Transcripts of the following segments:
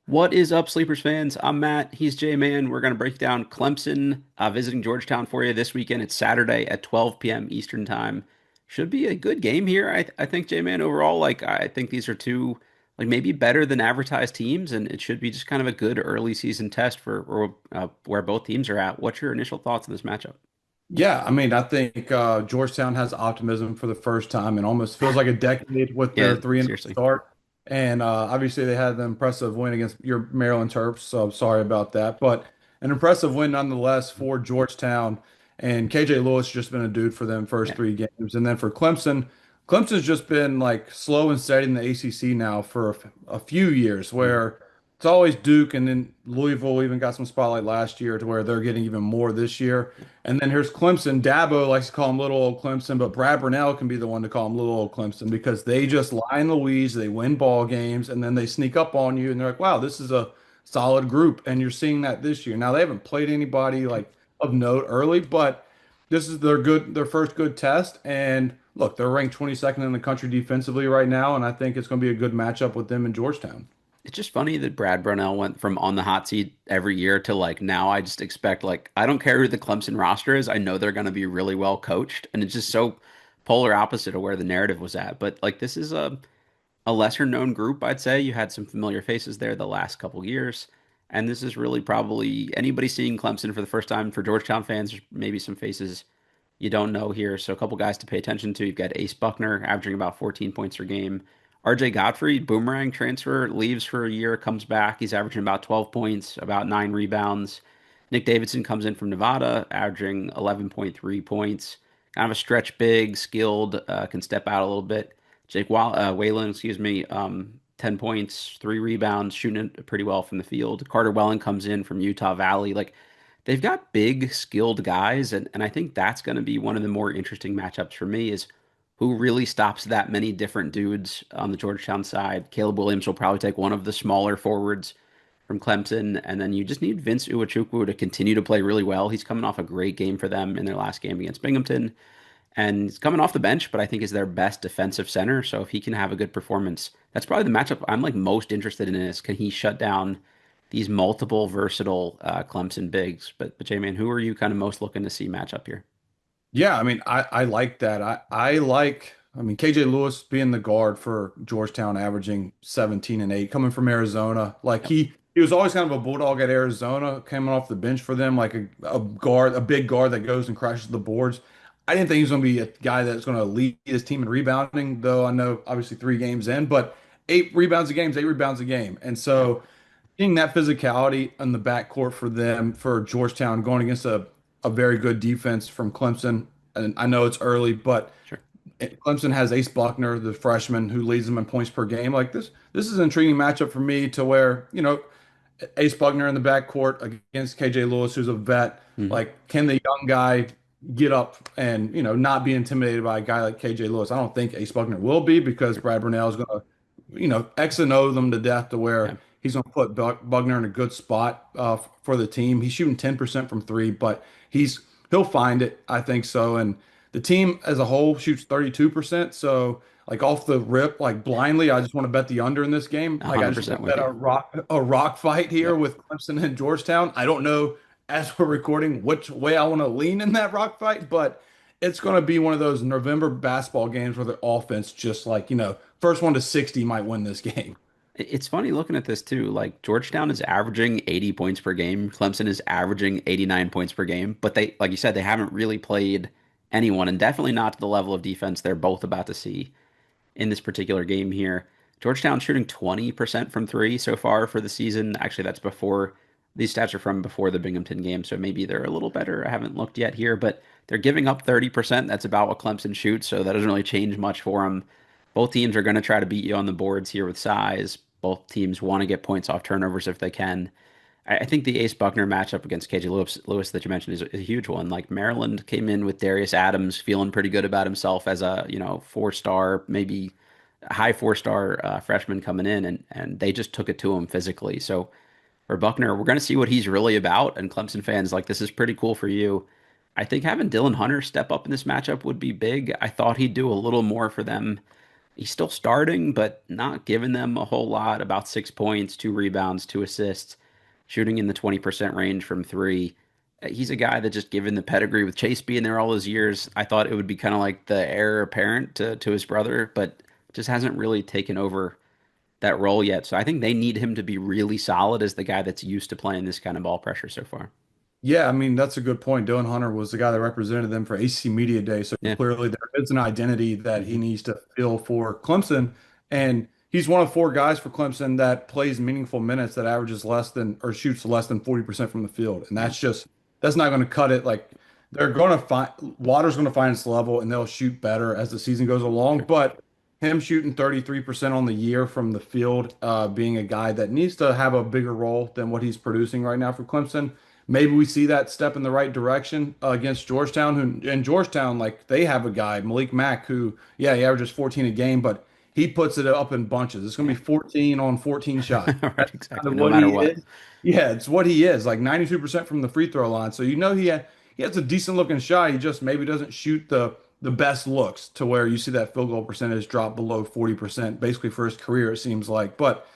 What is up, Sleepers fans? I'm Matt. He's J-Man. We're going to break down Clemson visiting Georgetown for you this weekend. It's Saturday at 12 p.m. Eastern Time. Should be a good game here. I think J-Man overall, I think these are two maybe better than advertised teams, and it should be just kind of a good early season test for where both teams are at. What's your initial thoughts on this matchup? Yeah, I mean, I think Georgetown has optimism for the first time and almost feels like a decade with their Yeah, 3-0 seriously. start. And obviously, they had the impressive win against your Maryland Terps, so I'm sorry about that. But an impressive win nonetheless for Georgetown. And KJ Lewis just been a dude for them first Yeah. three games. And then for Clemson, Clemson's just been like slow and steady in the ACC now for a few years, Mhm. where it's always Duke, and then Louisville even got some spotlight last year to where they're getting even more this year. And then here's Clemson. Dabo likes to call him little old Clemson, but Brad Burnell can be the one to call him little old Clemson because they just lie in the weeds, they win ball games, and then they sneak up on you, and they're like, "Wow, this is a solid group." And you're seeing that this year. Now they haven't played anybody like of note early, but this is their first good test. And look, they're ranked 22nd in the country defensively right now, and I think it's going to be a good matchup with them in Georgetown. It's just funny that Brad Brownell went from on the hot seat every year to now I just expect I don't care who the Clemson roster is. I know they're going to be really well coached, and it's just so polar opposite of where the narrative was at. But this is a lesser known group, I'd say. You had some familiar faces there the last couple years, and this is really probably anybody seeing Clemson for the first time for Georgetown fans. There's maybe some faces you don't know here. So a couple guys to pay attention to. You've got Ace Buckner averaging about 14 points per game. RJ Godfrey, boomerang transfer, leaves for a year, comes back. He's averaging about 12 points, about 9 rebounds. Nick Davidson comes in from Nevada, averaging 11.3 points. Kind of a stretch big, skilled, can step out a little bit. Whalen, 10 points, 3 rebounds, shooting it pretty well from the field. Carter Welling comes in from Utah Valley. They've got big, skilled guys, and I think that's going to be one of the more interesting matchups for me is who really stops that many different dudes on the Georgetown side. Caleb Williams will probably take one of the smaller forwards from Clemson, and then you just need Vince Iwuchukwu to continue to play really well. He's coming off a great game for them in their last game against Binghamton, and he's coming off the bench, but I think is their best defensive center. So if he can have a good performance, that's probably the matchup I'm most interested in is can he shut down these multiple versatile Clemson bigs? But Jay man, who are you kind of most looking to see match up here? Yeah, I mean, I like that. I mean, KJ Lewis being the guard for Georgetown, averaging 17 and 8, coming from Arizona. Like Yep. he was always kind of a bulldog at Arizona, coming off the bench for them, like a guard, a big guard that goes and crashes the boards. I didn't think he was going to be a guy that's going to lead his team in rebounding, though I know obviously 3 games in, but 8 rebounds a game is 8 rebounds a game. And Yeah. so seeing that physicality in the backcourt for them, for Georgetown, going against a very good defense from Clemson. And I know it's early, but Sure. Clemson has Ace Buckner, the freshman, who leads them in points per game. Like this is an intriguing matchup for me to where, Ace Buckner in the backcourt against KJ Lewis, who's a vet. Hmm. Like, can the young guy get up and, not be intimidated by a guy like KJ Lewis? I don't think Ace Buckner will be because Sure. Brad Burnell is going to, X and O them to death to Yeah. where he's going to put Buckner in a good spot for the team. He's shooting 10% from three, but he'll find it. I think so. And the team as a whole shoots 32%. So like off the rip, like blindly, I just want to bet the under in this game. Like I just want 100% to with bet you. a rock fight here Yep. with Clemson and Georgetown. I don't know as we're recording which way I want to lean in that rock fight, but it's going to be one of those November basketball games where the offense just like, first one to 60 might win this game. It's funny looking at this too. Like Georgetown is averaging 80 points per game. Clemson is averaging 89 points per game. But they, like you said, they haven't really played anyone and definitely not to the level of defense they're both about to see in this particular game here. Georgetown shooting 20% from three so far for the season. Actually, that's before these stats are from before the Binghamton game, so maybe they're a little better. I haven't looked yet here, but they're giving up 30%. That's about what Clemson shoots, so that doesn't really change much for them. Both teams are going to try to beat you on the boards here with size. Both teams want to get points off turnovers if they can. I think the Ace Buckner matchup against KJ Lewis that you mentioned is a huge one. Like Maryland came in with Darius Adams feeling pretty good about himself as a 4-star, maybe a high 4-star freshman coming in, and they just took it to him physically. So for Buckner, we're going to see what he's really about. And Clemson fans, this is pretty cool for you. I think having Dylan Hunter step up in this matchup would be big. I thought he'd do a little more for them He's still starting, but not giving them a whole lot. About 6 points, 2 rebounds, 2 assists, shooting in the 20% range from three. He's a guy that just given the pedigree with Chase being there all those years, I thought it would be kind of like the heir apparent to his brother, but just hasn't really taken over that role yet. So I think they need him to be really solid as the guy that's used to playing this kind of ball pressure so far. Yeah, I mean, that's a good point. Dylan Hunter was the guy that represented them for AC Media Day. So Yeah. clearly there is an identity that he Hmm. needs to fill for Clemson. And he's one of four guys for Clemson that plays meaningful minutes that averages less than or shoots less than 40% from the field. And Yeah. that's not going to cut it. Like they're going to find water's going to find its level and they'll shoot better as the season goes along. Sure. But him shooting 33% on the year from the field, being a guy that needs to have a bigger role than what he's producing right now for Clemson. Maybe we see that step in the right direction against Georgetown. Who and Georgetown, like they have a guy, Malik Mack, who, yeah, he averages 14 a game, but he puts it up in bunches. It's going to Yeah. be 14 on 14 shots. Right, That's kind exactly. of No what matter he what. is. Yeah, it's what he is. Like 92% from the free throw line. So you know he has a decent looking shot. He just maybe doesn't shoot the best looks to where you see that field goal percentage drop below 40%, basically for his career, it seems like. But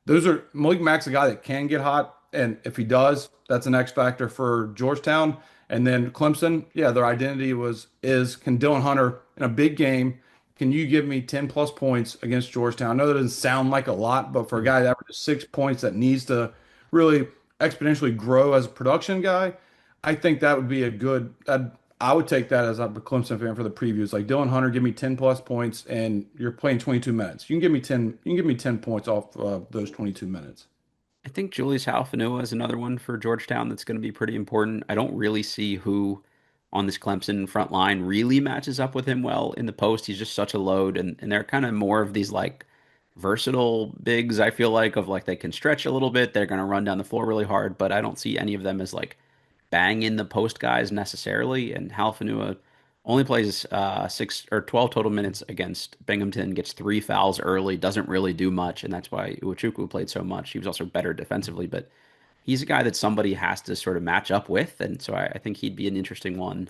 those are Malik Mack's a guy that can get hot, and if he does, that's an X factor for Georgetown. And then Clemson, yeah, their identity is can Dylan Hunter in a big game, can you give me 10 plus points against Georgetown? I know that doesn't sound like a lot, but for a Mhm. guy that averages 6 points that needs to really exponentially grow as a production guy, I think that would be a good. I would take that as a Clemson fan for the previews. Like Dylan Hunter, give me 10 plus points, and you're playing 22 minutes. You can give me 10. You can give me 10 points off those 22 minutes. I think Julius Halfanua is another one for Georgetown that's going to be pretty important. I don't really see who on this Clemson front line really matches up with him well in the post. He's just such a load, and they're kind of more of these like versatile bigs, I feel like, of like they can stretch a little bit. They're going to run down the floor really hard, but I don't see any of them as like bang in the post guys necessarily. And Halfanua only plays 6 or 12 total minutes against Binghamton, gets 3 fouls early, doesn't really do much, and that's why Uwachuku played so much. He was also better defensively, but he's a guy that somebody has to sort of match up with, and so I think he'd be an interesting one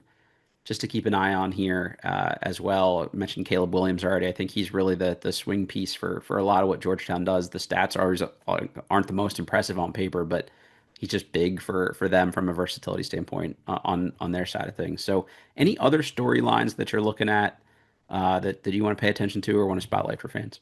just to keep an eye on here as well. I mentioned Caleb Williams already. I think he's really the swing piece for a lot of what Georgetown does. The stats are always aren't the most impressive on paper, but he's just big for them from a versatility standpoint on their side of things. So, any other storylines that you're looking at that you want to pay attention to or want to spotlight for fans?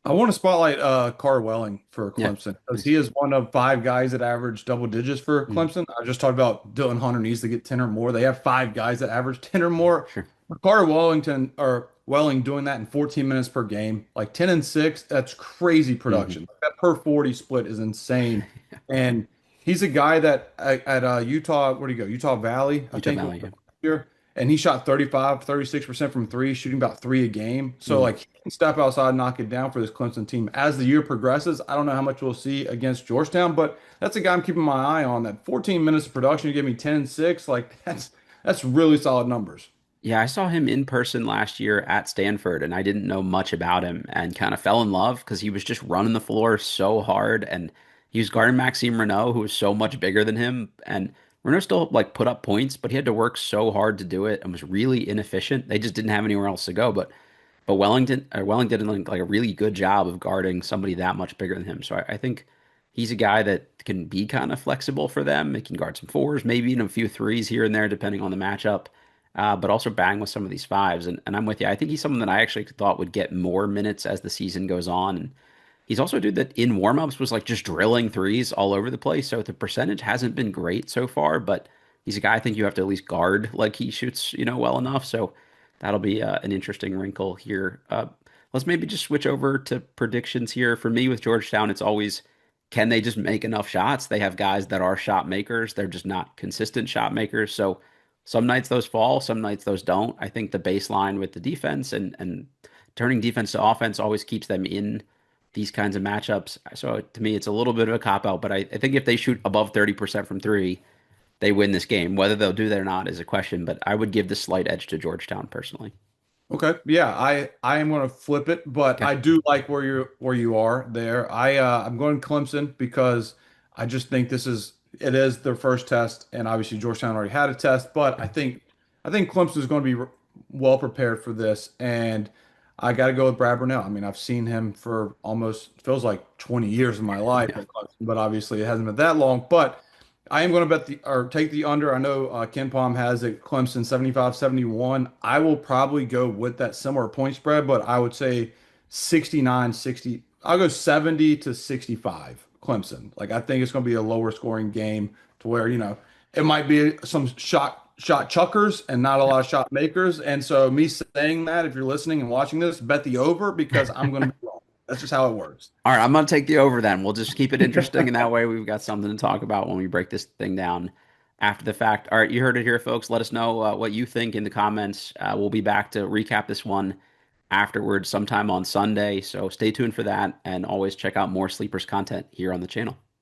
I want to spotlight Carr Welling for Yeah, Clemson because he nice. is one of five guys that average double digits for Mm, Clemson. I just talked about Dylan Hunter needs to get 10 or more. They have five guys that average 10 or more. sure. Carter Wellington or Welling doing that in 14 minutes per game, like 10 and 6, that's crazy Hmm. production. That per 40 split is insane. And he's a guy that at Utah, where do you go? Utah Valley, I Utah think, Valley, yeah. here. And he shot 35, 36% from three, shooting about three a game. So Mm. like he can step outside and knock it down for this Clemson team. As the year progresses, I don't know how much we'll see against Georgetown, but that's a guy I'm keeping my eye on. That 14 minutes of production, you give me 10 and 6, like that's really solid numbers. Yeah, I saw him in person last year at Stanford, and I didn't know much about him and kind of fell in love because he was just running the floor so hard. And he was guarding Maxime Renault, who was so much bigger than him. And Renault still like put up points, but he had to work so hard to do it and was really inefficient. They just didn't have anywhere else to go. But Wellington did like a really good job of guarding somebody that much bigger than him. So I think he's a guy that can be kind of flexible for them. He can guard some fours, maybe even a few threes here and there, depending on the matchup. But also bang with some of these fives. And I'm with you. I think he's someone that I actually thought would get more minutes as the season goes on. And he's also a dude that in warmups was like just drilling threes all over the place. So the percentage hasn't been great so far, but he's a guy I think you have to at least guard like he shoots, well enough. So that'll be an interesting wrinkle here. Let's maybe just switch over to predictions here. For me with Georgetown, it's always can they just make enough shots? They have guys that are shot makers. They're just not consistent shot makers. So some nights those fall, some nights those don't. I think the baseline with the defense and turning defense to offense always keeps them in these kinds of matchups. So to me, it's a little bit of a cop out, but I think if they shoot above 30% from three, they win this game. Whether they'll do that or not is a question, but I would give the slight edge to Georgetown personally. Okay. Yeah, I am going to flip it, but Okay. I do like where you are there. I'm going Clemson because I just think it is their first test, and obviously Georgetown already had a test, but I think Clemson is going to be well prepared for this, and I got to go with Brad Burnell. I mean, I've seen him for almost feels like 20 years of my life Yeah. at Clemson, but obviously it hasn't been that long. But I am going to bet the or take the under. I know Ken Palm has it Clemson 75-71. I will probably go with that similar point spread, but I would say 69-60. I'll go 70 to 65 Clemson. Like I think it's going to be a lower scoring game to where, it might be some shot chuckers and not a lot of shot makers. And so me saying that, if you're listening and watching this, bet the over because I'm going to be wrong. That's just how it works. All right, I'm gonna take the over then. We'll just keep it interesting, and that way we've got something to talk about when we break this thing down after the fact. All right, you heard it here, folks. Let us know what you think in the comments. We'll be back to recap this one afterwards sometime on Sunday. So stay tuned for that, and always check out more Sleepers content here on the channel.